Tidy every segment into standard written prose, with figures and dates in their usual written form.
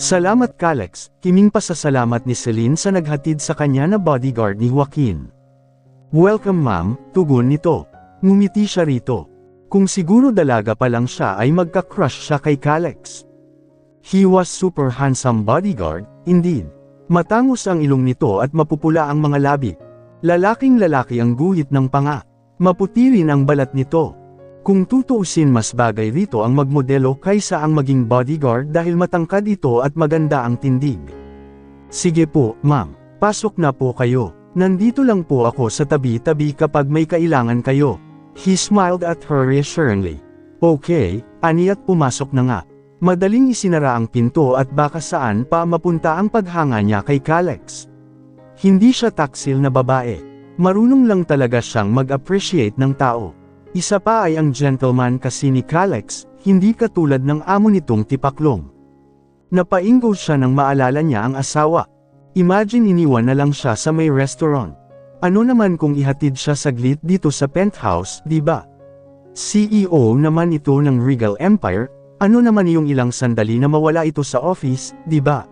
Salamat Calex, kiming pasasalamat ni Celine sa naghatid sa kanya na bodyguard ni Joaquin. Welcome ma'am, tugon nito. Ngumiti siya rito. Kung siguro dalaga pa lang siya ay magka-crush siya kay Calex. He was super handsome bodyguard, indeed. Matangos ang ilong nito at mapupula ang mga labi. Lalaking lalaki ang guhit ng panga. Maputi rin ang balat nito. Kung tutuusin mas bagay rito ang magmodelo kaysa ang maging bodyguard dahil matangkad ito at maganda ang tindig. Sige po, ma'am. Pasok na po kayo. Nandito lang po ako sa tabi-tabi kapag may kailangan kayo. He smiled at her reassuringly. Okay, ani at pumasok na nga. Madaling isinara ang pinto at baka saan pa mapunta ang paghanga niya kay Calex. Hindi siya taksil na babae. Marunong lang talaga siyang mag-appreciate ng tao. Isa pa ay ang gentleman kasi ni Calex, hindi katulad ng amo nitong tipaklong. Napaingo siya nang maalala niya ang asawa. Imagine iniwan na lang siya sa may restaurant. Ano naman kung ihatid siya saglit dito sa penthouse, di ba? CEO naman ito ng Regal Empire, ano naman yung ilang sandali na mawala ito sa office, di ba?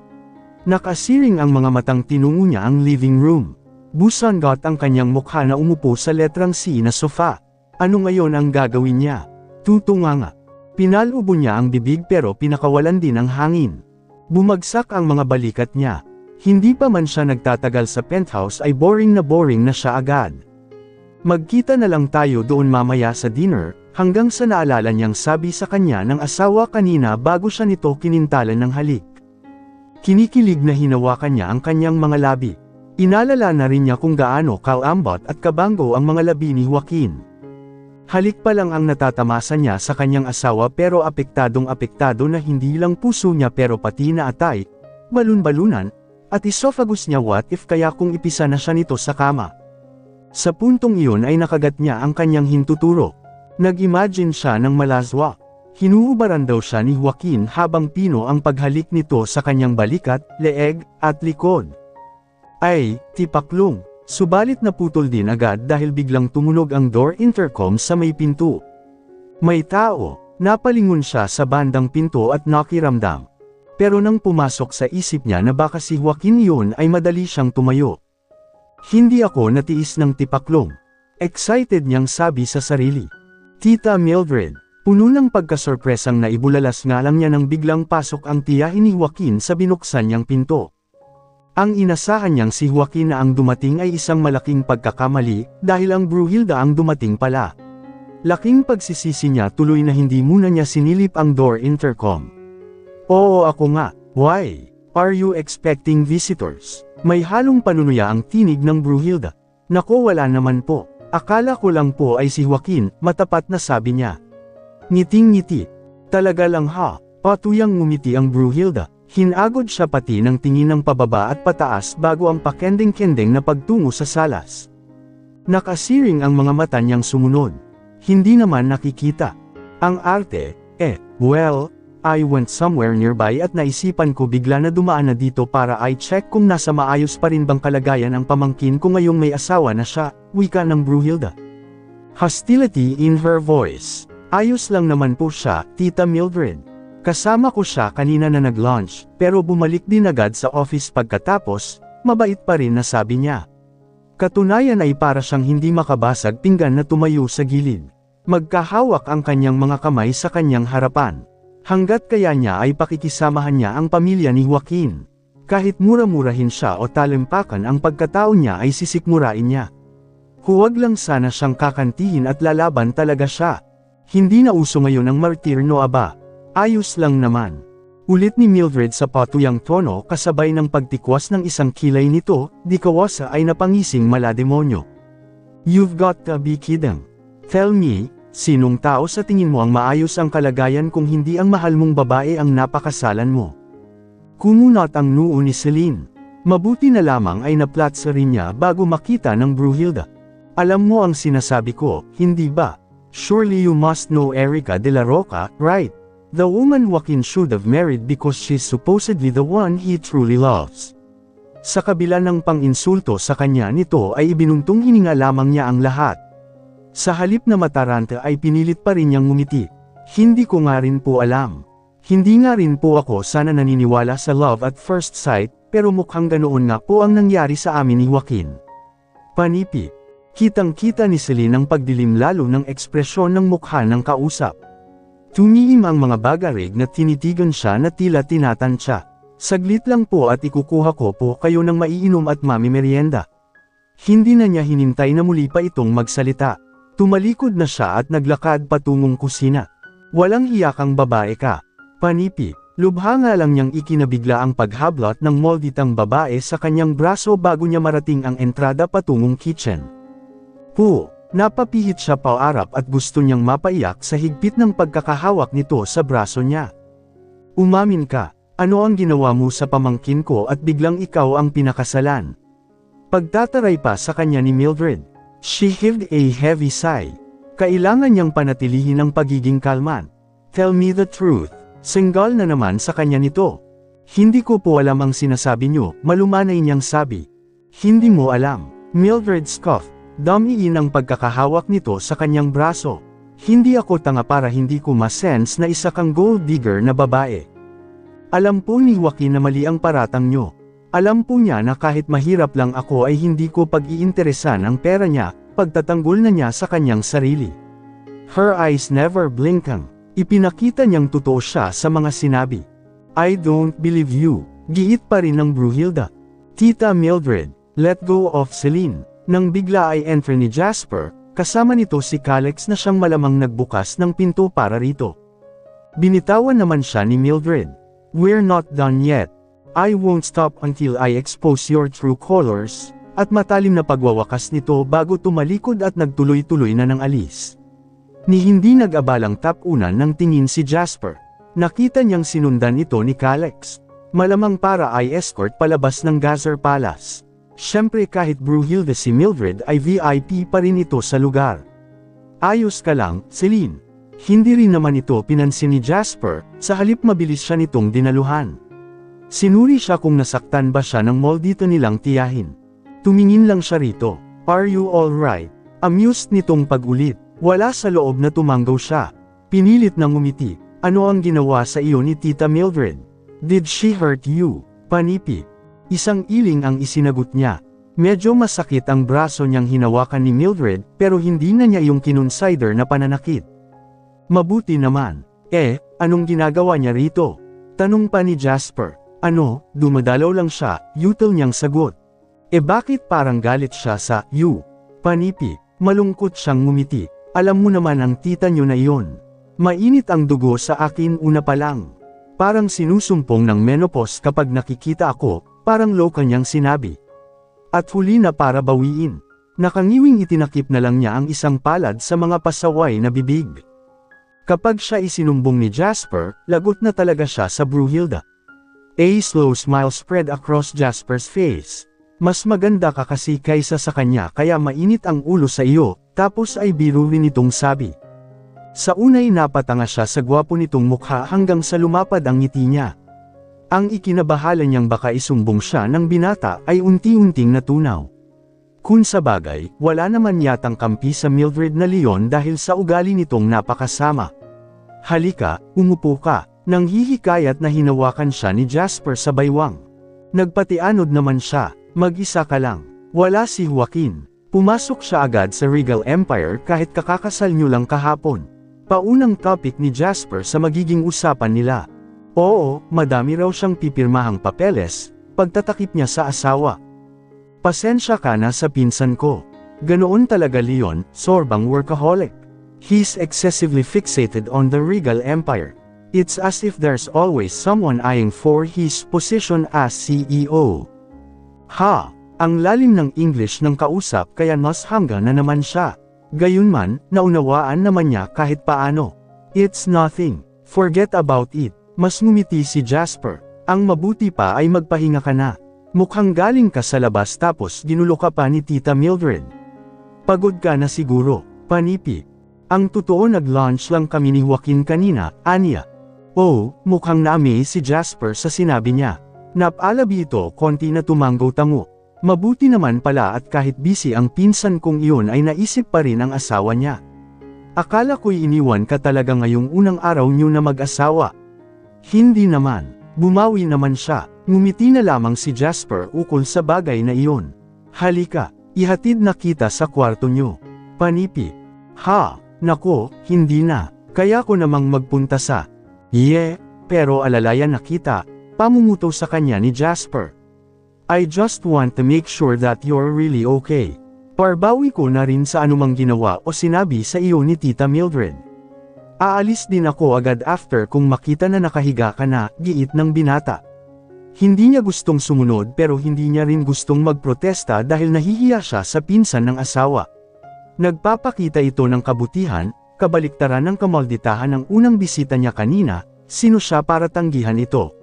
Nakasiring ang mga matang tinungo niya ang living room. Busangot ang kanyang mukha na umupo sa letrang C na sofa. Ano ngayon ang gagawin niya? Tutunganga. Pinalubo niya ang bibig pero pinakawalan din ang hangin. Bumagsak ang mga balikat niya. Hindi pa man siya nagtatagal sa penthouse ay boring na siya agad. Magkita na lang tayo doon mamaya sa dinner, hanggang sa naalala niyang sabi sa kanya ng asawa kanina bago siya nito kinintalan ng halik. Kinikilig na hinawakan niya ang kanyang mga labi. Inalala na rin niya kung gaano kalambot at kabango ang mga labi ni Joaquin. Halik pa lang ang natatamasa niya sa kanyang asawa pero apektado na hindi lang puso niya pero pati na atay, balun-balunan, at esophagus niya what if kaya kung ipisa na siya nito sa kama. Sa puntong iyon ay nakagat niya ang kanyang hintuturo. Nag-imagine siya ng malazwa. Hinuhubaran daw siya ni Joaquin habang pino ang paghalik nito sa kanyang balikat, leeg, at likod. Ay, tipaklong. Subalit naputol din agad dahil biglang tumunog ang door intercom sa may pinto. May tao, napalingon siya sa bandang pinto at nakiramdam. Pero nang pumasok sa isip niya na baka si Joaquin yun ay madali siyang tumayo. Hindi ako natiis ng tipaklong. Excited niyang sabi sa sarili. Tita Mildred, puno ng pagkasorpresang naibulalas nga lang niya nang biglang pasok ang tiyahin ni Joaquin sa binuksan niyang pinto. Ang inasahan niyang si Joaquin na ang dumating ay isang malaking pagkakamali, dahil ang Bruhilda ang dumating pala. Laking pagsisisi niya tuloy na hindi muna niya sinilip ang door intercom. Oo ako nga, why? Are you expecting visitors? May halong panunuya ang tinig ng Bruhilda. Nako wala naman po, akala ko lang po ay si Joaquin, matapat na sabi niya. Ngiting-ngiti. Talaga lang ha, patuyang ngumiti ang Bruhilda. Hinagod siya pati ng tingin ng pababa at pataas bago ang pakending-kending na pagtungo sa salas. Nakasiring ang mga mata niyang sumunod. Hindi naman nakikita. Ang arte, well, I went somewhere nearby at naisipan ko bigla na dumaan na dito para i-check kung nasa maayos pa rin bang kalagayan ang pamangkin ko ngayong may asawa na siya, wika ng Bruhilda. Hostility in her voice. Ayos lang naman po siya, Tita Mildred. Kasama ko siya kanina na nag-lunch, pero bumalik din agad sa office pagkatapos, mabait pa rin na sabi niya. Katunayan ay para siyang hindi makabasag pinggan na tumayo sa gilid. Magkahawak ang kanyang mga kamay sa kanyang harapan. Hanggat kaya niya ay pakikisamahan niya ang pamilya ni Joaquin. Kahit mura-murahin siya o talampakan ang pagkatao niya ay sisikmurain niya. Huwag lang sana siyang kakantihin at lalaban talaga siya. Hindi na uso ngayon ang martir no aba. Ayos lang naman. Ulit ni Mildred sa patuyang tono kasabay ng pagtikwas ng isang kilay nito, di kawasa ay napangising malademonyo. You've got to be kidding. Tell me, sinong tao sa tingin mo ang maayos ang kalagayan kung hindi ang mahal mong babae ang napakasalan mo? Kumunot ang noo ni Celine. Mabuti na lamang ay naplatsa rin niya bago makita ng Bruhilda. Alam mo ang sinasabi ko, hindi ba? Surely you must know Erica de la Roca, right? The woman Joaquin should have married because she's supposedly the one he truly loves. Sa kabila ng pang-insulto sa kanya nito ay ibinuntong hininga lamang niya ang lahat. Sa halip na mataranta ay pinilit pa rin niyang ngumiti. Hindi ko nga rin po alam. Hindi nga rin po ako sana naniniwala sa love at first sight, pero mukhang ganoon nga po ang nangyari sa amin ni Joaquin. Panipi. Kitang-kita ni Celine ang pagdilim lalo ng ekspresyon ng mukha ng kausap. Tumiim ang mga bagarig na tinitigan siya na tila tinatansya. Saglit lang po at ikukuha ko po kayo ng maiinom at mamimerienda. Hindi na niya hinintay na muli pa itong magsalita. Tumalikod na siya at naglakad patungong kusina. Walang hiyakang babae ka. Panipi, lubha nga lang niyang ikinabigla ang paghablot ng molditang babae sa kanyang braso bago niya marating ang entrada patungong kitchen. Napapihit siya paarap at gusto niyang mapaiyak sa higpit ng pagkakahawak nito sa braso niya. Umamin ka, ano ang ginawa mo sa pamangkin ko at biglang ikaw ang pinakasalan? Pagtataray pa sa kanya ni Mildred. She heaved a heavy sigh. Kailangan niyang panatilihin ang pagiging kalman. Tell me the truth. Senggal na naman sa kanya nito. Hindi ko po alam ang sinasabi niyo, malumanay niyang sabi. Hindi mo alam. Mildred scoffed. Damiin ang pagkakahawak nito sa kanyang braso. Hindi ako tanga para hindi ko ma-sense na isa kang gold digger na babae. Alam po ni Joaquin na mali ang paratang niyo. Alam po niya na kahit mahirap lang ako ay hindi ko pag-iinteresan ang pera niya, pagtatanggol na niya sa kanyang sarili. Her eyes never blinking. Ipinakita niyang totoo siya sa mga sinabi. I don't believe you. Giit pa rin ng Bruhilda. Tita Mildred, let go of Celine. Nang bigla ay entry ni Jasper, kasama nito si Calex na siyang malamang nagbukas ng pinto para rito. Binitawan naman siya ni Mildred. We're not done yet. I won't stop until I expose your true colors, at matalim na pagwawakas nito bago tumalikod at nagtuloy-tuloy na ng alis. Ni hindi nag-abalang tapunan ng tingin si Jasper. Nakita niyang sinundan ito ni Calex. Malamang para ay escort palabas ng Gazar Palace. Siyempre kahit Bruhilda si Mildred ay VIP pa rin ito sa lugar. Ayos ka lang, Celine. Hindi rin naman ito pinansin ni Jasper, sa halip mabilis siya nitong dinaluhan. Sinuri siya kung nasaktan ba siya ng moldito nilang tiyahin. Tumingin lang siya rito. Are you alright? Amused nitong pag-ulit. Wala sa loob na tumanggaw siya. Pinilit na ngumiti. Ano ang ginawa sa iyo ni Tita Mildred? Did she hurt you? Panipi. Isang iling ang isinagot niya. Medyo masakit ang braso niyang hinawakan ni Mildred, pero hindi na niya yung kinonsider na pananakit. Mabuti naman. Anong ginagawa niya rito? Tanong pa ni Jasper. Ano, dumadalaw lang siya, yutil niyang sagot. Bakit parang galit siya sa you? Panipi, malungkot siyang ngumiti. Alam mo naman ang tita niyo na iyon. Mainit ang dugo sa akin una pa lang. Parang sinusumpong ng menopause kapag nakikita ako, parang loka niyang sinabi. At huli na para bawiin. Nakangiwing itinakip na lang niya ang isang palad sa mga pasaway na bibig. Kapag siya isinumbong ni Jasper, lagot na talaga siya sa Bruhilda. A slow smile spread across Jasper's face. Mas maganda ka kasi kaysa sa kanya kaya mainit ang ulo sa iyo, tapos ay biro rin itong sabi. Sa unay napatanga siya sa gwapo nitong mukha hanggang sa lumapad ang ngiti niya. Ang ikinabahala niyang baka isumbong siya ng binata ay unti-unting natunaw. Kung sa bagay, wala naman yatang kampi sa Mildred na leon dahil sa ugali nitong napakasama. Halika, umupo ka. Nang hihikayat na hinawakan siya ni Jasper sa baywang. Nagpatianod naman siya, mag-isa ka lang. Wala si Joaquin. Pumasok siya agad sa Regal Empire kahit kakakasal niyo lang kahapon. Paunang topic ni Jasper sa magiging usapan nila. Oo, madami raw siyang pipirmahang papeles, pagtatakip niya sa asawa. Pasensya ka na sa pinsan ko. Ganoon talaga Leon, sorbang workaholic. He's excessively fixated on the Regal Empire. It's as if there's always someone eyeing for his position as CEO. Ang lalim ng English ng kausap kaya mas hanga na naman siya. Gayunman, naunawaan naman niya kahit paano. It's nothing. Forget about it. Mas ngumiti si Jasper. Ang mabuti pa ay magpahinga ka na. Mukhang galing ka sa labas tapos ginulo ka pa ni Tita Mildred. Pagod ka na siguro, Panipi. Ang totoo nag-lunch lang kami ni Joaquin kanina, Anya. Oh, mukhang na-amaze si Jasper sa sinabi niya. Napalabi ito konti na tumanggaw-tango. Mabuti naman pala at kahit busy ang pinsan kong iyon ay naisip pa rin ang asawa niya. Akala ko'y iniwan ka talaga ngayong unang araw niyo na mag-asawa. Hindi naman. Bumawi naman siya. Ngumiti na lamang si Jasper ukol sa bagay na iyon. Halika, ihatid na kita sa kwarto nyo. Panipi. Ha, nako, hindi na. Kaya ko namang magpunta sa... pero alalayan na kita, pamumuto sa kanya ni Jasper. I just want to make sure that you're really okay. Parbawi ko na rin sa anumang ginawa o sinabi sa iyo ni Tita Mildred. Aalis din ako agad after kung makita na nakahiga ka na, giit ng binata. Hindi niya gustong sumunod pero hindi niya rin gustong magprotesta dahil nahihiya siya sa pinsan ng asawa. Nagpapakita ito ng kabutihan, kabaliktaran ng kamalditahan ng unang bisita niya kanina, sino siya para tanggihan ito.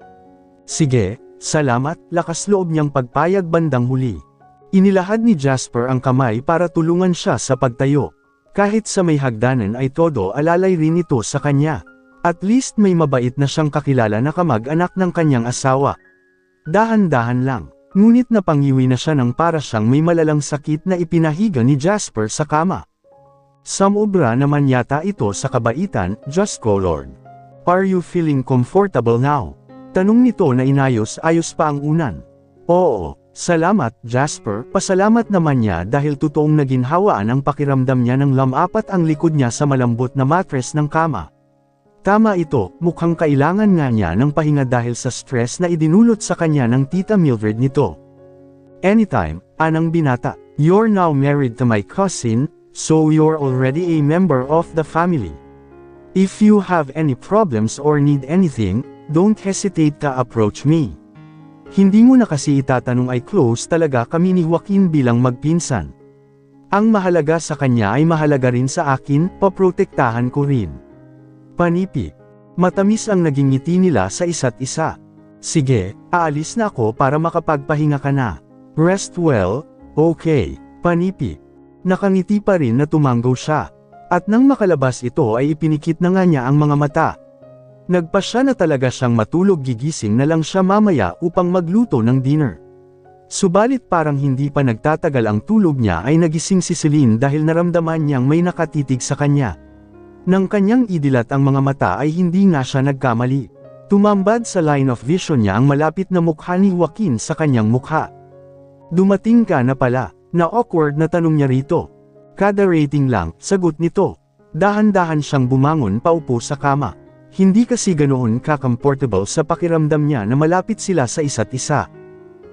Sige, salamat, lakas loob niyang pagpayag bandang huli. Inilahad ni Jasper ang kamay para tulungan siya sa pagtayo. Kahit sa may hagdanan ay todo alalay rin ito sa kanya. At least may mabait na siyang kakilala na kamag-anak ng kanyang asawa. Dahan-dahan lang, ngunit napangiwi na siya ng para siyang may malalang sakit na ipinahiga ni Jasper sa kama. Samobra naman yata ito sa kabaitan, Just go Lord. Are you feeling comfortable now? Tanong nito na inayos-ayos pa ang unan. Oo, salamat Jasper, pasalamat naman niya dahil totoong naginhawaan ang pakiramdam niya ng lamapat ang likod niya sa malambot na mattress ng kama. Tama ito, mukhang kailangan nga niya ng pahinga dahil sa stress na idinulot sa kanya ng Tita Mildred nito. Anytime, anang binata, you're now married to my cousin, so you're already a member of the family. If you have any problems or need anything, don't hesitate to approach me. Hindi mo na kasi itatanong ay close talaga kami ni Joaquin bilang magpinsan. Ang mahalaga sa kanya ay mahalaga rin sa akin, paprotektahan ko rin. Panipi. Matamis ang naging ngiti nila sa isa't isa. Sige, aalis na ako para makapagpahinga ka na. Rest well, okay. Panipi. Nakangiti pa rin na tumanggo siya. At nang makalabas ito ay ipinikit na nga niya ang mga mata. Nagpasya na talaga siyang matulog, gigising na lang siya mamaya upang magluto ng dinner. Subalit parang hindi pa nagtatagal ang tulog niya ay nagising si Celine dahil naramdaman niyang may nakatitig sa kanya. Nang kanyang idilat ang mga mata ay hindi nga siya nagkamali. Tumambad sa line of vision niya ang malapit na mukha ni Joaquin sa kanyang mukha. Dumating ka na pala, na awkward na tanong niya rito. Kada rating lang, sagot nito. Dahan-dahan siyang bumangon paupo sa kama. Hindi kasi ganoon ka-comfortable sa pakiramdam niya na malapit sila sa isa't isa.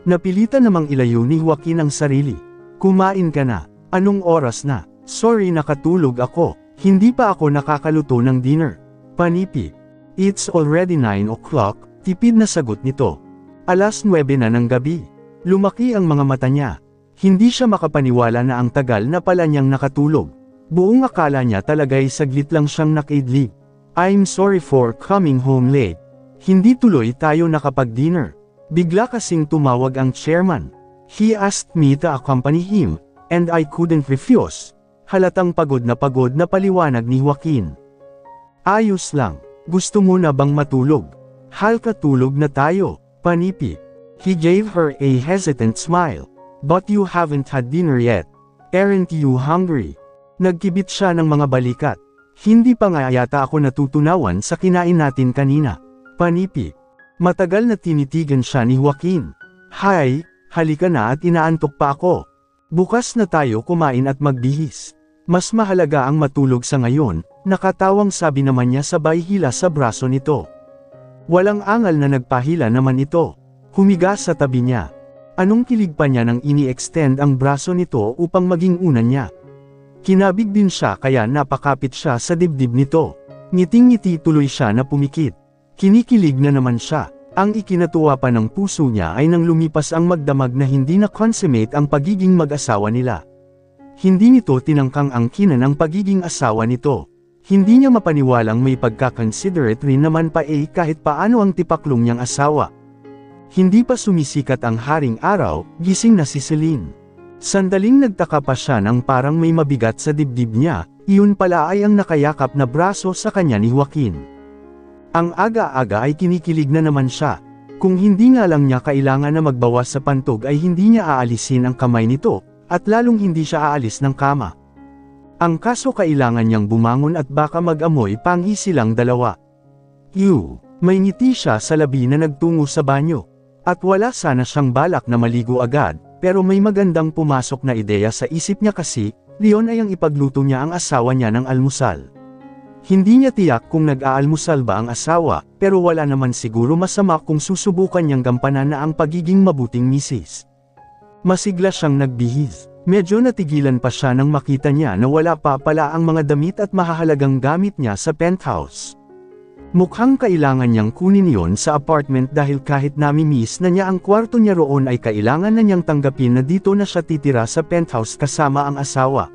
Napilitan namang ilayo ni Joaquin ang sarili. Kumain ka na. Anong oras na? Sorry, nakatulog ako. Hindi pa ako nakakaluto ng dinner. Panipi. It's already 9 o'clock, tipid na sagot nito. 9:00 na ng gabi. Lumaki ang mga mata niya. Hindi siya makapaniwala na ang tagal na pala niyang nakatulog. Buong akala niya talaga'y saglit lang siyang nakaidlip. I'm sorry for coming home late. Hindi tuloy tayo nakapag-dinner. Bigla kasing tumawag ang chairman. He asked me to accompany him, and I couldn't refuse. Halatang pagod na paliwanag ni Joaquin. Ayos lang, gusto mo na bang matulog? Halkatulog na tayo, panipi. He gave her a hesitant smile. But you haven't had dinner yet. Aren't you hungry? Nagkibit siya ng mga balikat. Hindi pa nga yata ako natutunawan sa kinain natin kanina. Panipi. Matagal na tinitigan siya ni Joaquin. Hi, halika na at inaantok pa ako. Bukas na tayo kumain at magbihis. Mas mahalaga ang matulog sa ngayon, nakatawang sabi naman niya sabay hila sa braso nito. Walang angal na nagpahila naman ito. Humiga sa tabi niya. Anong kilig pa niya nang ini-extend ang braso nito upang maging unan niya. Kinabig din siya kaya napakapit siya sa dibdib nito. Ngiting-ngiti tuloy siya na pumikit. Kinikilig na naman siya. Ang ikinatuwa pa ng puso niya ay nang lumipas ang magdamag na hindi na consummate ang pagiging mag-asawa nila. Hindi nito tinangkang angkinan ang pagiging asawa nito. Hindi niya mapaniwalang may pagkakonsiderate rin naman pa kahit paano ang tipaklong niyang asawa. Hindi pa sumisikat ang haring araw, gising na si Celine. Sandaling nagtaka pa siya nang parang may mabigat sa dibdib niya, iyon pala ay ang nakayakap na braso sa kanya ni Joaquin. Ang aga-aga ay kinikilig na naman siya. Kung hindi nga lang niya kailangan na magbawas sa pantog ay hindi niya aalisin ang kamay nito, at lalong hindi siya aalis ng kama. Ang kaso kailangan niyang bumangon at baka mag-amoy panghi silang dalawa. May ngiti siya sa labi na nagtungo sa banyo. At wala sana siyang balak na maligo agad, pero may magandang pumasok na ideya sa isip niya kasi, Leon ay ang ipagluto niya ang asawa niya ng almusal. Hindi niya tiyak kung nag-aalmusal ba ang asawa, pero wala naman siguro masama kung susubukan niyang gampanan na ang pagiging mabuting misis. Masigla siyang nagbihis. Medyo natigilan pa siya nang makita niya na wala pa pala ang mga damit at mahahalagang gamit niya sa penthouse. Mukhang kailangan niyang kunin yon sa apartment dahil kahit nami-miss na niya ang kwarto niya roon ay kailangan na niyang tanggapin na dito na siya titira sa penthouse kasama ang asawa.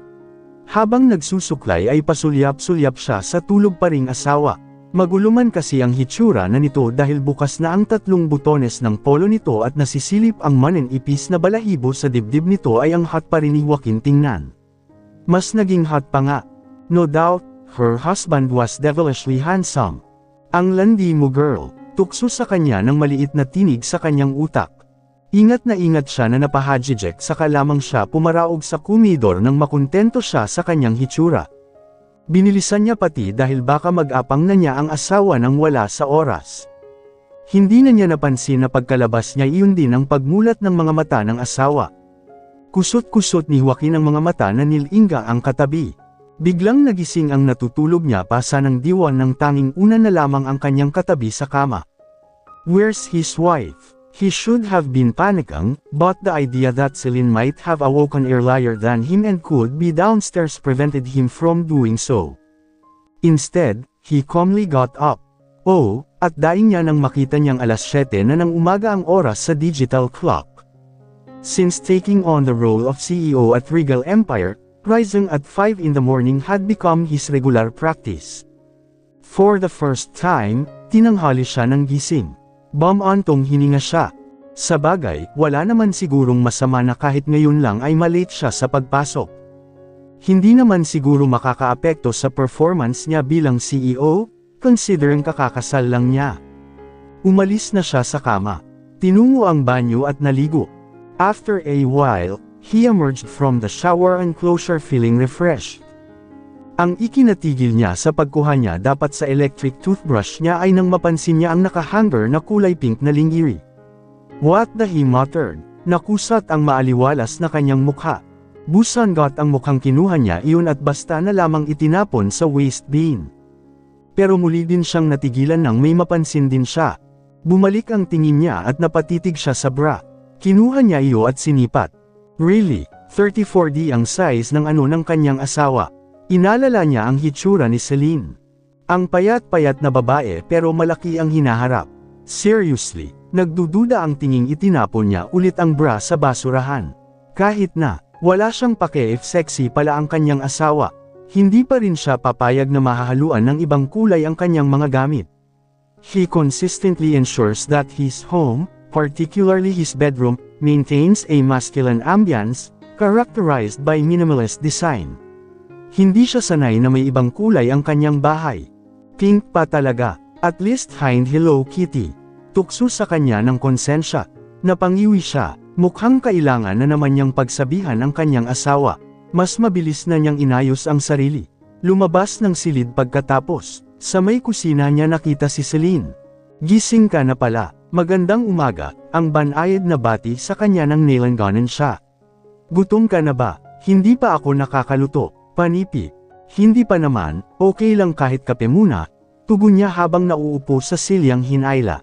Habang nagsusuklay ay pasulyap-sulyap siya sa tulog pa ring asawa. Magulo man kasi ang hitsura na nito dahil bukas na ang 3 butones ng polo nito at nasisilip ang manipis na balahibo sa dibdib nito ay ang hot pa rin ni Joaquin tingnan. Mas naging hot pa nga. No doubt, her husband was devilishly handsome. Ang landi mo girl, tukso sa kanya ng maliit na tinig sa kanyang utak. Ingat na ingat siya na napahajijek saka lamang siya pumaraog sa kumidor nang makontento siya sa kanyang hitsura. Binilisan niya pati dahil baka mag-apang na niya ang asawa nang wala sa oras. Hindi na niya napansin na pagkalabas niya iyon din ang pagmulat ng mga mata ng asawa. Kusot-kusot ni Joaquin ang mga mata na nilinga ang katabi. Biglang nagising ang natutulog niya pasa ng diwan ng tanging una na lamang ang kanyang katabi sa kama. Where's his wife? He should have been panicking, but the idea that Celine might have awoken earlier than him and could be downstairs prevented him from doing so. Instead, he calmly got up. Oh, at daing niya nang makita niyang 7:00 na ng umaga ang oras sa digital clock. Since taking on the role of CEO at Regal Empire, rising at 5 in the morning had become his regular practice. For the first time, tinanghali siya ng gising. Bumantong hininga siya. Sa bagay, wala naman sigurong masama na kahit ngayon lang ay malate siya sa pagpasok. Hindi naman siguro makakaapekto sa performance niya bilang CEO, considering kakakasal lang niya. Umalis na siya sa kama. Tinungo ang banyo at naligo. After a while, he emerged from the shower enclosure feeling refreshed. Ang ikinatigil niya sa pagkuha niya dapat sa electric toothbrush niya ay nang mapansin niya ang nakahanger na kulay pink na lingiri. What the he muttered? Nakusat ang maaliwalas na kanyang mukha. Busangot ang mukhang kinuha niya iyon at basta na lamang itinapon sa waste bin. Pero muli din siyang natigilan nang may mapansin din siya. Bumalik ang tingin niya at napatitig siya sa bra. Kinuha niya iyo at sinipat. Really, 34D ang size ng ng kanyang asawa. Inalala niya ang hitsura ni Celine. Ang payat-payat na babae pero malaki ang hinaharap. Seriously, nagdududa ang tinging itinapon niya ulit ang bra sa basurahan. Kahit na, wala siyang pake if sexy pala ang kanyang asawa. Hindi pa rin siya papayag na mahahaluan ng ibang kulay ang kanyang mga gamit. He consistently ensures that his home, particularly his bedroom, maintains a masculine ambience, characterized by minimalist design. Hindi siya sanay na may ibang kulay ang kanyang bahay. Pink pa talaga, at least hind Hello Kitty. Tukso sa kanya ng konsensya. Napangiwi siya, mukhang kailangan na naman niyang pagsabihan ang kanyang asawa. Mas mabilis na niyang inayos ang sarili. Lumabas ng silid pagkatapos. Sa may kusina niya nakita si Celine. Gising ka na pala. Magandang umaga, ang banayad na bati sa kanya ng nilanganan siya. Gutom ka na ba? Hindi pa ako nakakaluto, panipi. Hindi pa naman, okay lang kahit kape muna, tugon niya habang nauupo sa silyang hinayla.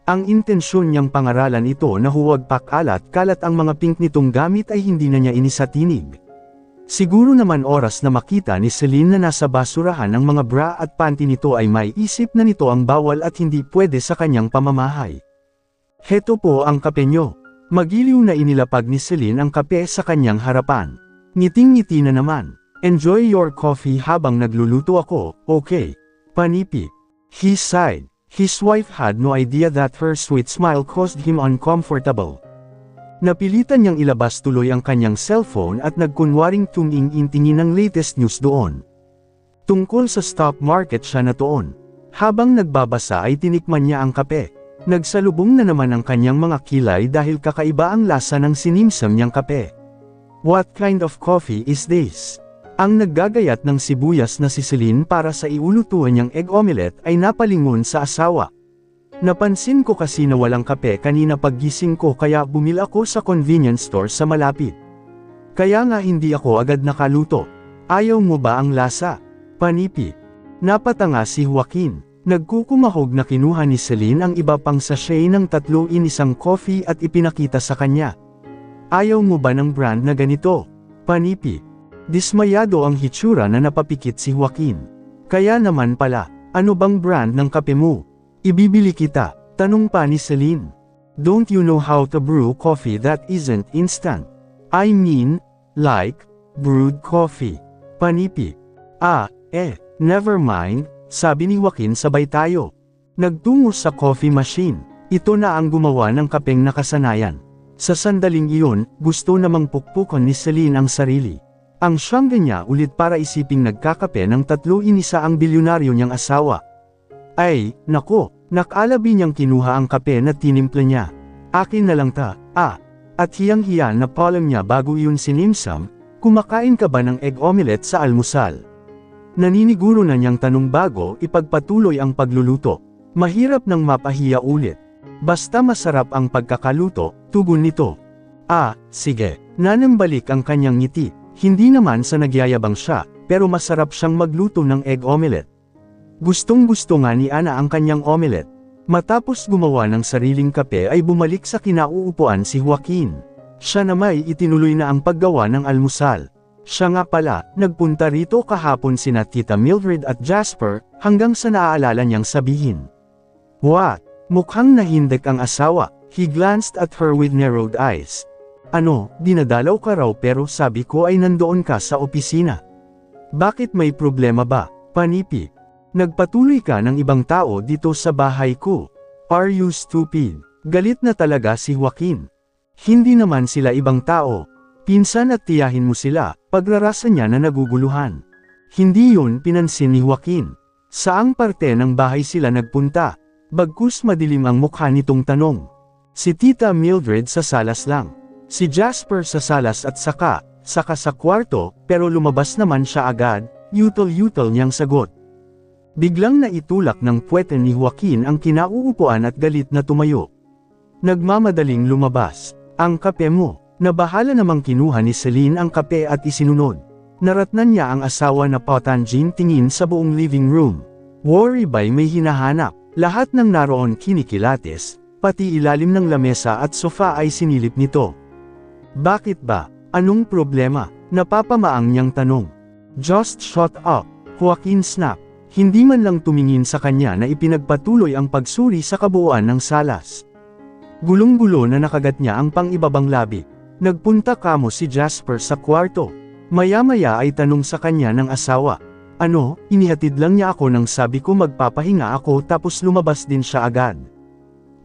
Ang intensyon niyang pangaralan ito na huwag pakalat-kalat ang mga pink nitong gamit ay hindi na niya inisatinig. Siguro naman oras na makita ni Celine na nasa basurahan ang mga bra at panty nito ay may isip na nito ang bawal at hindi pwede sa kanyang pamamahay. Heto po ang kape nyo. Magiliw na inilapag ni Celine ang kape sa kanyang harapan. Ngiting-ngiti na naman. Enjoy your coffee habang nagluluto ako, okay? Panipi. He sighed. His wife had no idea that her sweet smile caused him uncomfortable. Napilitan niyang ilabas tuloy ang kanyang cellphone at nagkunwaring tuming-intingin ng latest news doon. Tungkol sa stock market siya natuon. Habang nagbabasa ay tinikman niya ang kape. Nagsalubong na naman ang kanyang mga kilay dahil kakaiba ang lasa ng sinimsam niyang kape. What kind of coffee is this? Ang naggagayat ng sibuyas na si Celine para sa iulutuan niyang egg omelette ay napalingon sa asawa. Napansin ko kasi na walang kape kanina paggising ko kaya bumili ako sa convenience store sa malapit. Kaya nga hindi ako agad nakaluto. Ayaw mo ba ang lasa? Panipi. Napatanga si Joaquin. Nagkukumahog na kinuha ni Celine ang iba pang sachet ng 3-in-1 coffee at ipinakita sa kanya. Ayaw mo ba ng brand na ganito? Panipi. Dismayado ang hitsura na napapikit si Joaquin. Kaya naman pala, ano bang brand ng kape mo? Ibibili kita, tanong pa ni Celine. Don't you know how to brew coffee that isn't instant? I mean, like, brewed coffee. Panipi. Never mind, sabi ni Joaquin sabay tayo. Nagtungo sa coffee machine. Ito na ang gumawa ng kapeng nakasanayan. Sa sandaling iyon, gusto namang pukpukan ni Celine ang sarili. Ang siyangga niya ulit para isiping nagkakape ng 3-in-1 ang bilyonaryo niyang asawa. Ay, nako, nakalabi niyang kinuha ang kape na tinimpla niya. Akin na lang ta, At hiyang-hiya na palam niya bago iyon sinimsam, kumakain ka ba ng egg omelette sa almusal? Naniniguro na niyang tanong bago ipagpatuloy ang pagluluto. Mahirap nang mapahiya ulit. Basta masarap ang pagkakaluto, tugon nito. Sige. Nanambalik ang kanyang ngiti. Hindi naman sa nagyayabang siya, pero masarap siyang magluto ng egg omelette. Gustong-gusto nga ni Ana ang kanyang omelette. Matapos gumawa ng sariling kape ay bumalik sa kinauupuan si Joaquin. Siya na may itinuloy na ang paggawa ng almusal. Siya nga pala, nagpunta rito kahapon sina Tita Mildred at Jasper, hanggang sa naaalala niyang sabihin. What? Mukhang nahindik ang asawa. He glanced at her with narrowed eyes. Ano, dinadalaw ka raw pero sabi ko ay nandoon ka sa opisina. Bakit may problema ba? Panipi. Nagpatuloy ka ng ibang tao dito sa bahay ko. Are you stupid? Galit na talaga si Joaquin. Hindi naman sila ibang tao. Pinsan at tiyahin mo sila, pagrarasa niya na naguguluhan. Hindi yun pinansin ni Joaquin. Saang parte ng bahay sila nagpunta? Bagkus madilim ang mukha nitong tanong. Si Tita Mildred sa salas lang. Si Jasper sa salas at saka sa kwarto, pero lumabas naman siya agad, yutol-yutol niyang sagot. Biglang naitulak ng puwete ni Joaquin ang kinauupuan at galit na tumayo. Nagmamadaling lumabas. Ang kape mo. Nabahala namang kinuha ni Celine ang kape at isinunod. Naratnan niya ang asawa na patanjin tingin sa buong living room. Worry ba'y may hinahanap? Lahat ng naroon kinikilates, pati ilalim ng lamesa at sofa ay sinilip nito. Bakit ba? Anong problema? Napapamaang niyang tanong. Just shut up, Joaquin snap. Hindi man lang tumingin sa kanya na ipinagpatuloy ang pagsuri sa kabuuan ng salas. Gulong-gulo na nakagat niya ang pang-ibabang labi. Nagpunta kamo si Jasper sa kwarto. Maya-maya ay tanong sa kanya ng asawa. Ano, inihatid lang niya ako nang sabi ko magpapahinga ako tapos lumabas din siya agad.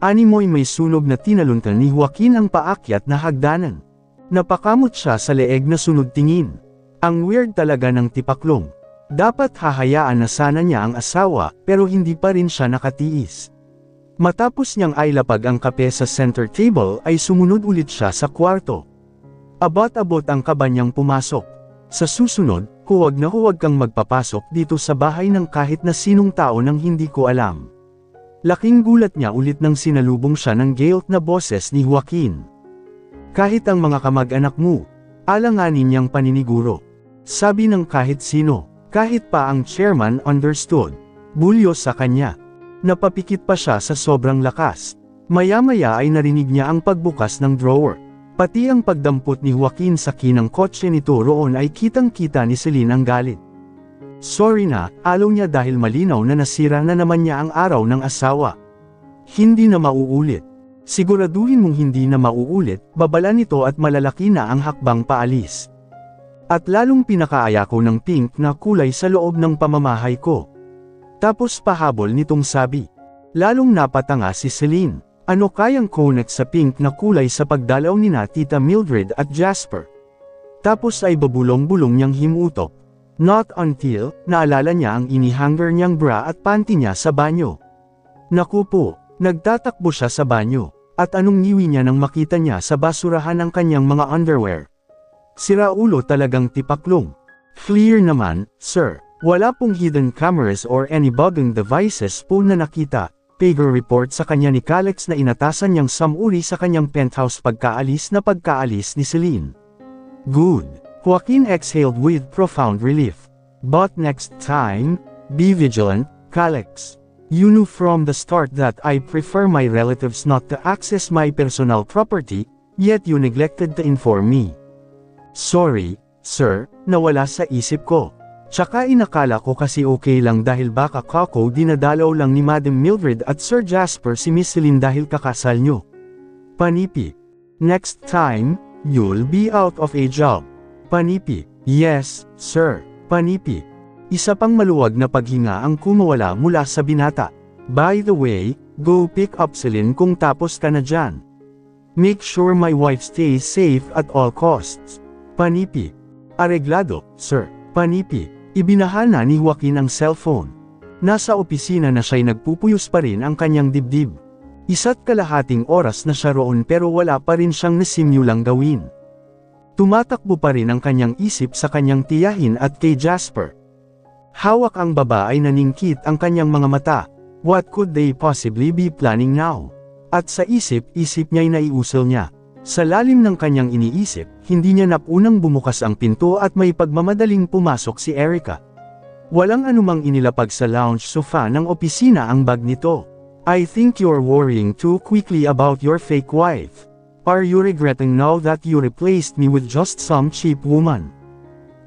Animoy may sunog na tinaluntan ni Joaquin ang paakyat na hagdanan. Napakamot siya sa leeg na sunod tingin. Ang weird talaga ng tipaklong. Dapat hahayaan na sana niya ang asawa, pero hindi pa rin siya nakatiis. Matapos niyang ailapag ang kape sa center table ay sumunod ulit siya sa kwarto. Abot-abot ang kaba niyang pumasok. Sa susunod, huwag na huwag kang magpapasok dito sa bahay ng kahit na sinong tao nang hindi ko alam. Laking gulat niya ulit nang sinalubong siya ng galit na boses ni Joaquin. Kahit ang mga kamag-anak mo, alanganin niyang paniniguro. Sabi ng kahit sino. Kahit pa ang chairman understood. Bulyo sa kanya. Napapikit pa siya sa sobrang lakas. Maya-maya ay narinig niya ang pagbukas ng drawer. Pati ang pagdampot ni Joaquin sa kinang kotse nito roon ay kitang-kita ni Celine ang galit. Sorry na, alaw niya dahil malinaw na nasira na naman niya ang araw ng asawa. Hindi na mauulit. Siguraduhin mong hindi na mauulit, babala nito at malalaki na ang hakbang paalis. At lalong pinakaaya ko ng pink na kulay sa loob ng pamamahay ko. Tapos pahabol nitong sabi. Lalong napatanga si Celine. Ano kayang connect sa pink na kulay sa pagdalaw ni na Tita Mildred at Jasper? Tapos ay babulong-bulong niyang himutok. Not until, naalala niya ang inihanger niyang bra at panty niya sa banyo. Naku po, nagtatakbo siya sa banyo. At anong niwi niya nang makita niya sa basurahan ang kanyang mga underwear? Siraulo talagang tipaklong. Clear naman, sir. Wala pong hidden cameras or any bugging devices po na nakita. pager report sa kanya ni Calex na inatasan niyang samuri sa kanyang penthouse pagkaalis ni Celine. Good. Joaquin exhaled with profound relief. But next time, be vigilant, Calex. You knew from the start that I prefer my relatives not to access my personal property, yet you neglected to inform me. Sorry, sir, nawala sa isip ko. Tsaka inakala ko kasi okay lang dahil baka kako dinadalaw lang ni Madam Mildred at Sir Jasper si Miss Celine dahil kakasal nyo. Panipi. Next time, you'll be out of a job. Panipi. Yes, sir. Panipi. Isa pang maluwag na paghinga ang kumawala mula sa binata. By the way, go pick up Celine kung tapos ka na dyan. Make sure my wife stays safe at all costs. Panipi. Areglado, sir. Panipi. Ibinahana ni Joaquin ang cellphone. Nasa opisina na siya'y nagpupuyos pa rin ang kanyang dibdib. Isa't kalahating oras na siya roon pero wala pa rin siyang nasimulang gawin. Tumatakbo pa rin ang kanyang isip sa kanyang tiyahin at kay Jasper. Hawak ang babae na ningkit ang kanyang mga mata. What could they possibly be planning now? At sa isip niya'y naiusal niya. Sa lalim ng kanyang iniisip, hindi niya napunang bumukas ang pinto at may pagmamadaling pumasok si Erica. Walang anumang inilapag sa lounge sofa ng opisina ang bag nito. I think you're worrying too quickly about your fake wife. Are you regretting now that you replaced me with just some cheap woman?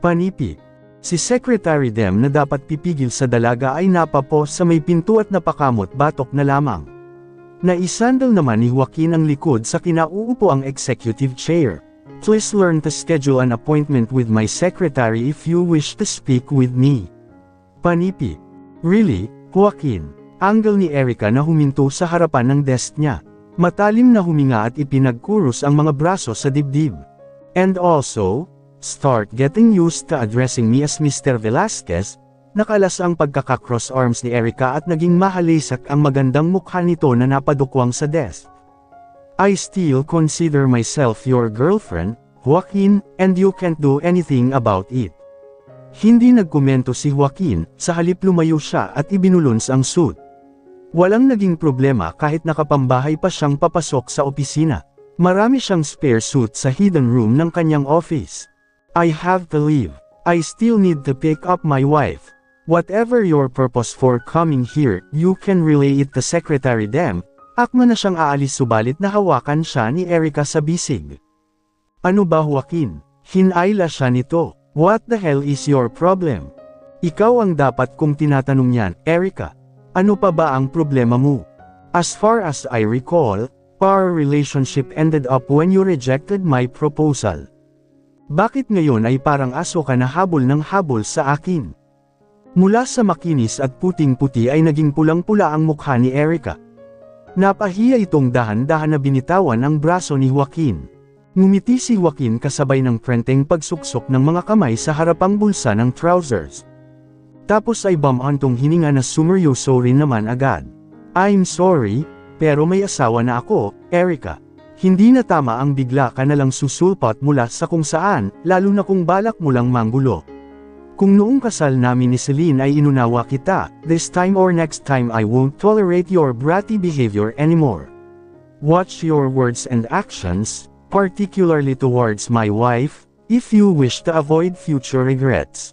Panipi. Si Secretary Dem na dapat pipigil sa dalaga ay napapo sa may pinto at napakamot batok na lamang. Naisandal naman ni Joaquin ang likod sa kinauupo ang executive chair. Please learn to schedule an appointment with my secretary if you wish to speak with me. Panipi. Really, Joaquin? Angle ni Erica na huminto sa harapan ng desk niya. Matalim na huminga at ipinagkurus ang mga braso sa dibdib. And also, start getting used to addressing me as Mr. Velasquez. Nakalas ang pagkaka-cross arms ni Erica at naging mahalisak ang magandang mukha nito na napadukwang sa desk. I still consider myself your girlfriend, Joaquin, and you can't do anything about it. Hindi nagkomento si Joaquin, sa halip lumayo siya at ibinulons ang suit. Walang naging problema kahit nakapambahay pa siyang papasok sa opisina. Marami siyang spare suit sa hidden room ng kanyang office. I have to leave. I still need to pick up my wife. Whatever your purpose for coming here, you can relay it to Secretary Dem. Akma na siyang aalis subalit na hawakan siya ni Erica sa bisig. Ano ba Joaquin? Hinayla siya nito. What the hell is your problem? Ikaw ang dapat kong tinatanong yan, Erica. Ano pa ba ang problema mo? As far as I recall, our relationship ended up when you rejected my proposal. Bakit ngayon ay parang aso ka na habol ng habol sa akin? Mula sa makinis at puting-puti ay naging pulang-pula ang mukha ni Erica. Napahiya itong dahan-dahan na binitawan ang braso ni Joaquin. Ngumiti si Joaquin kasabay ng prenteng pagsuksok ng mga kamay sa harapang bulsa ng trousers. Tapos ay bamantong hininga na sumeryoso rin naman agad. I'm sorry, pero may asawa na ako, Erica. Hindi na tama ang bigla ka nalang susulpat mula sa kung saan, lalo na kung balak mo lang manggulo. Kung noong kasal namin ni Celine ay inunawa kita, this time or next time I won't tolerate your bratty behavior anymore. Watch your words and actions, particularly towards my wife, if you wish to avoid future regrets.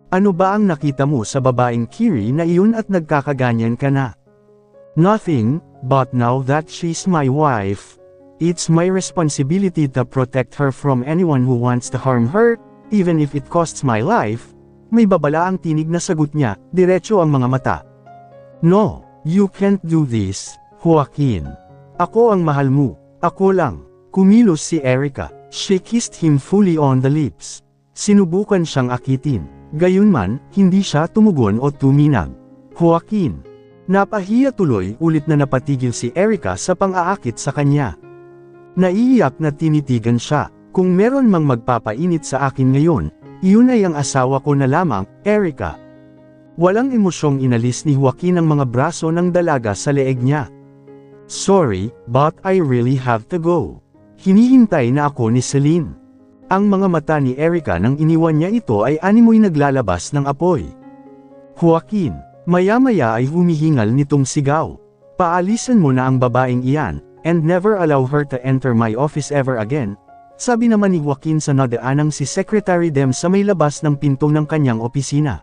Ano ba ang nakita mo sa babaeng Kiri na iyon at nagkakaganyan ka na? Nothing, but now that she's my wife, it's my responsibility to protect her from anyone who wants to harm her, even if it costs my life. May babala ang tinig na sagot niya, diretso ang mga mata. No, you can't do this, Joaquin. Ako ang mahal mo, ako lang. Kumilos si Erica. She kissed him fully on the lips. Sinubukan siyang akitin. Gayunman, hindi siya tumugon o tuminag. Joaquin. Napahiya tuloy ulit na napatigil si Erica sa pang-aakit sa kanya. Naiiyak na tinitigan siya. Kung meron mang magpapainit sa akin ngayon, iyon ay ang asawa ko na lamang, Erica. Walang emosyong inalis ni Joaquin ang mga braso ng dalaga sa leeg niya. Sorry, but I really have to go. Hinihintay na ako ni Celine. Ang mga mata ni Erica nang iniwan niya ito ay animoy naglalabas ng apoy. Joaquin, maya-maya ay humihingal nitong sigaw. Paalisan mo na ang babaeng iyan, and never allow her to enter my office ever again, sabi naman ni Joaquin sa nadaanang si Secretary Dem sa may labas ng pinto ng kanyang opisina.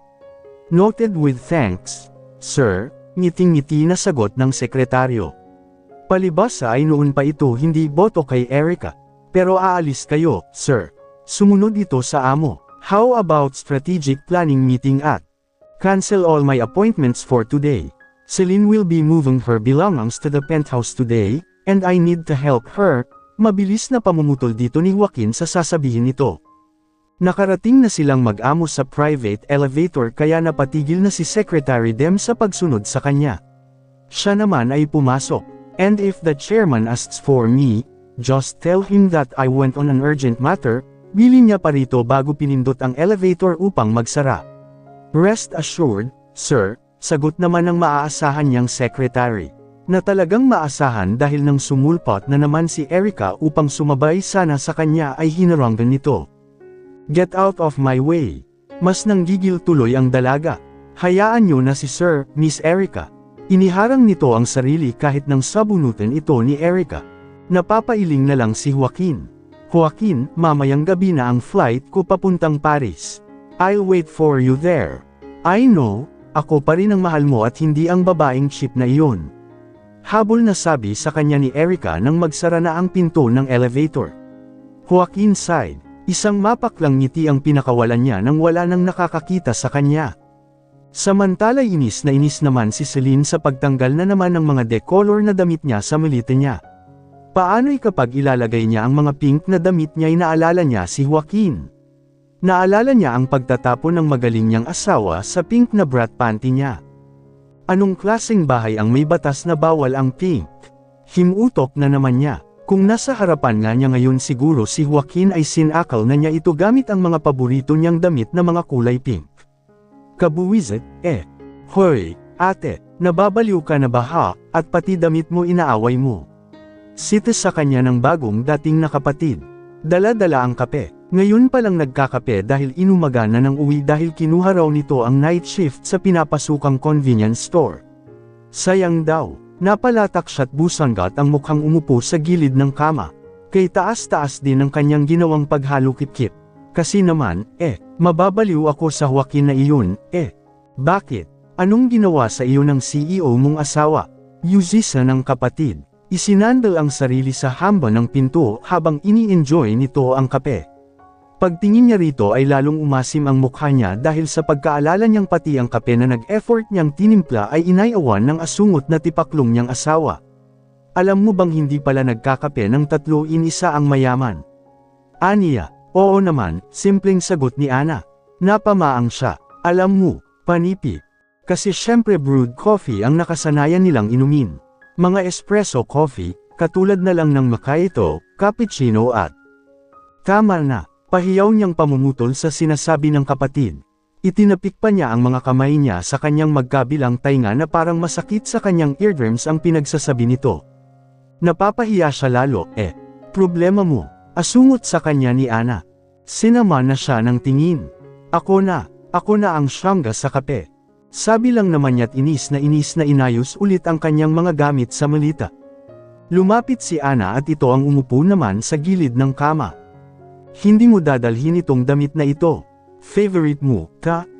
Noted with thanks, sir, ngiting-ngiti na sagot ng sekretaryo. Palibhasa ay noon pa ito hindi boto kay Erica, pero aalis kayo, sir. Sumunod ito sa amo. How about strategic planning meeting at? Cancel all my appointments for today. Celine will be moving her belongings to the penthouse today, and I need to help her. Mabilis na pamumutol dito ni Joaquin sa sasabihin nito. Nakarating na silang mag-amo sa private elevator kaya napatigil na si Secretary Dem sa pagsunod sa kanya. Siya naman ay pumasok. And if the chairman asks for me, just tell him that I went on an urgent matter, bilin niya pa rito bago pinindot ang elevator upang magsara. Rest assured, sir, sagot naman ng maaasahan niyang secretary. Na talagang maasahan dahil nang sumulpot na naman si Erica upang sumabay sana sa kanya ay hinaranggan nito. Get out of my way. Mas nanggigil tuloy ang dalaga. Hayaan niyo na si Sir, Miss Erica. Iniharang nito ang sarili kahit nang sabunutin ito ni Erica. Napapailing na lang si Joaquin. Joaquin, mamayang gabi na ang flight ko papuntang Paris. I'll wait for you there. I know, ako pa rin ang mahal mo at hindi ang babaeng cheap na iyon. Habol na sabi sa kanya ni Erica nang magsara na ang pinto ng elevator. Joaquin sighed, isang mapaklang ngiti ang pinakawalan niya nang wala nang nakakakita sa kanya. Samantala inis naman si Celine sa pagtanggal na naman ng mga decolor na damit niya sa malita niya. Paano'y kapag ilalagay niya ang mga pink na damit niya ay naalala niya si Joaquin. Naalala niya ang pagtatapon ng magaling niyang asawa sa pink na brat panty niya. Anong klaseng bahay ang may batas na bawal ang pink? Himutok na naman niya. Kung nasa harapan nga niya ngayon siguro si Joaquin ay sinakal na niya ito gamit ang mga paborito niyang damit na mga kulay pink. Kabuwisit, Hoy, ate, nababaliw ka na ba ha, at pati damit mo inaaway mo. Sites sa kanya ng bagong dating na kapatid. Dala-dala ang kape. Ngayon pa lang nagkakape dahil inumaga na ng uwi dahil kinuha raw nito ang night shift sa pinapasukang convenience store. Sayang daw, napalatak siya't busanggat ang mukhang umupo sa gilid ng kama. Kay taas-taas din ang kanyang ginawang paghalo-kip-kip. Kasi naman, mababaliw ako sa Joaquin na iyon, Bakit? Anong ginawa sa iyo ng CEO mong asawa? Yuzisa ng kapatid. Isinandal ang sarili sa hamba ng pinto habang ini-enjoy nito ang kape. Pagtingin niya rito ay lalong umasim ang mukha niya dahil sa pagkaalala niyang pati ang kape na nag-effort niyang tinimpla ay inayawan ng asungot na tipaklong niyang asawa. Alam mo bang hindi pala nagkakape ng 3-1 ang mayaman? Aniya, oo naman, simpleng sagot ni Ana. Napamaang siya. Alam mo, panipi. Kasi syempre brewed coffee ang nakasanayan nilang inumin. Mga espresso coffee, katulad na lang ng macchiato, cappuccino at... Tama na. Pahiyaw niyang pamumutol sa sinasabi ng kapatid. Itinapik pa niya ang mga kamay niya sa kanyang magkabilang tainga na parang masakit sa kanyang eardrums ang pinagsasabi nito. Napapahiya siya lalo, Problema mo, asungot sa kanya ni Ana. Sinama na siya ng tingin. Ako na ang siyangga sa kape. Sabi lang naman niya't inis na inayos ulit ang kanyang mga gamit sa malita. Lumapit si Ana at ito ang umupo naman sa gilid ng kama. Hindi mo dadalhin itong damit na ito. Favorite mo,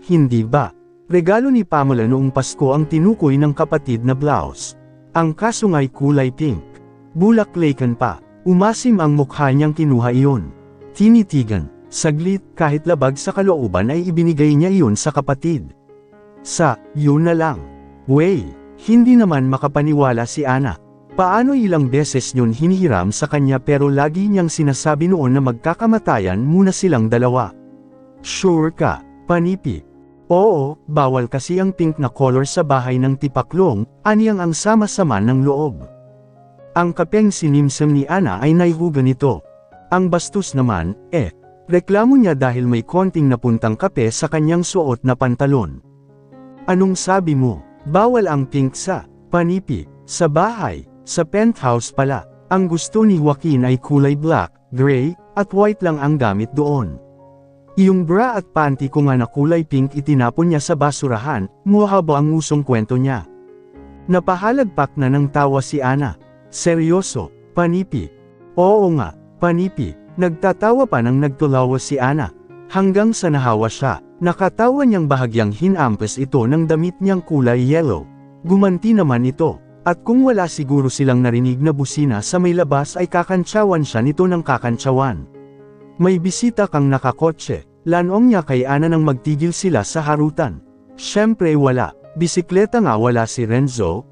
hindi ba? Regalo ni Pamela noong Pasko ang tinukoy ng kapatid na blouse. Ang kasungay kulay pink. Bulaklakan pa. Umasim ang mukha niyang kinuha iyon. Tinitigan. Saglit, kahit labag sa kalooban ay ibinigay niya iyon sa kapatid. Yun na lang. Hindi naman makapaniwala si Ana. Paano ilang beses yun hinihiram sa kanya pero lagi niyang sinasabi noon na magkakamatayan muna silang dalawa. Sure ka, panipi. Oo, bawal kasi ang pink na color sa bahay ng tipaklong, aniyang ang sama-sama ng loob. Ang kapeng sinimsam ni Ana ay naihugan nito. Ang bastos naman, reklamo niya dahil may konting napuntang kape sa kanyang suot na pantalon. Anong sabi mo? Bawal ang pink sa panipi, sa bahay. Sa penthouse pala, ang gusto ni Joaquin ay kulay black, gray, at white lang ang gamit doon. Iyong bra at panty ko nga na kulay pink itinapon niya sa basurahan, muhaba ang usong kwento niya. Napahalagpak na ng tawa si Ana. Seryoso, Panipi. Oo nga, Panipi. Nagtatawa pa nang nagtulawa si Ana. Hanggang sa nahawa siya, nakatawa niyang bahagyang hinampas ito ng damit niyang kulay yellow. Gumanti naman ito, at kung wala siguro silang narinig na busina sa may labas ay kakantsawan siya nito ng kakantsawan. May bisita kang nakakotse, lanong niya kay Ana nang magtigil sila sa harutan. Siyempre wala, bisikleta nga wala si Renzo,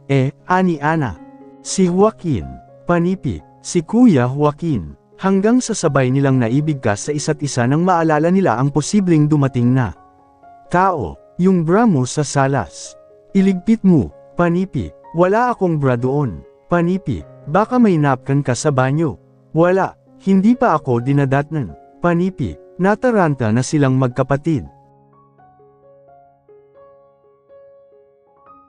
ani Ana. Si Joaquin, Panipi, si Kuya Joaquin. Hanggang sa sabay nilang naibigkas sa isa't isa nang maalala nila ang posibleng dumating na tao, yung bra mo sa salas. Iligpit mo, Panipi, wala akong bra doon. Panipi, baka may napkin ka sa banyo. Wala, hindi pa ako dinadatnan. Panipi, nataranta na silang magkapatid.